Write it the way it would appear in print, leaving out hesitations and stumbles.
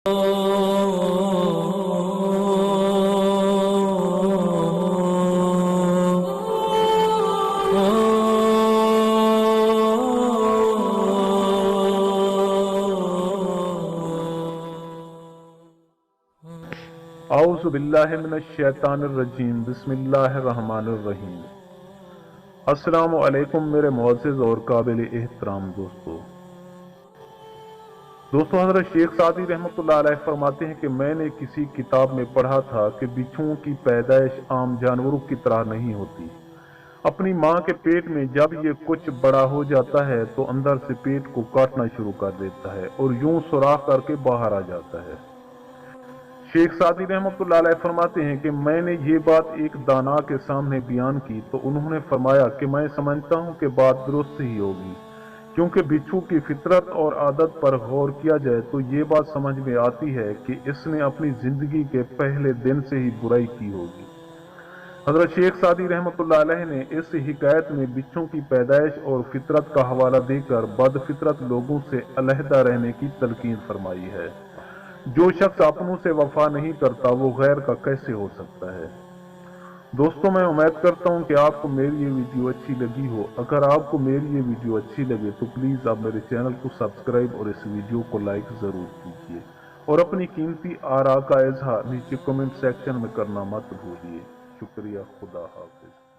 اعوذ باللہ من الشیطان الرجیم، بسم اللہ الرحمن الرحیم۔ السلام علیکم میرے معزز اور قابل احترام دوستو، حضرت شیخ سعدی رحمۃ اللہ علیہ فرماتے ہیں کہ میں نے کسی کتاب میں پڑھا تھا کہ بچھوؤں کی پیدائش عام جانوروں کی طرح نہیں ہوتی۔ اپنی ماں کے پیٹ میں جب یہ کچھ بڑا ہو جاتا ہے تو اندر سے پیٹ کو کاٹنا شروع کر دیتا ہے اور یوں سوراخ کر کے باہر آ جاتا ہے۔ شیخ سعدی رحمۃ اللہ علیہ فرماتے ہیں کہ میں نے یہ بات ایک دانا کے سامنے بیان کی تو انہوں نے فرمایا کہ میں سمجھتا ہوں کہ بات درست ہی ہوگی، کیونکہ بچھو کی فطرت اور عادت پر غور کیا جائے تو یہ بات سمجھ میں آتی ہے کہ اس نے اپنی زندگی کے پہلے دن سے ہی برائی کی ہوگی۔ حضرت شیخ سعدی رحمۃ اللہ علیہ نے اس حکایت میں بچھوں کی پیدائش اور فطرت کا حوالہ دے کر بد فطرت لوگوں سے علیحدہ رہنے کی تلقین فرمائی ہے۔ جو شخص اپنوں سے وفا نہیں کرتا وہ غیر کا کیسے ہو سکتا ہے؟ دوستوں، میں امید کرتا ہوں کہ آپ کو میری یہ ویڈیو اچھی لگی ہو۔ اگر آپ کو میری یہ ویڈیو اچھی لگے تو پلیز آپ میرے چینل کو سبسکرائب اور اس ویڈیو کو لائک ضرور کیجیے، اور اپنی قیمتی آراء کا اظہار نیچے کمنٹ سیکشن میں کرنا مت بھولیے۔ شکریہ، خدا حافظ۔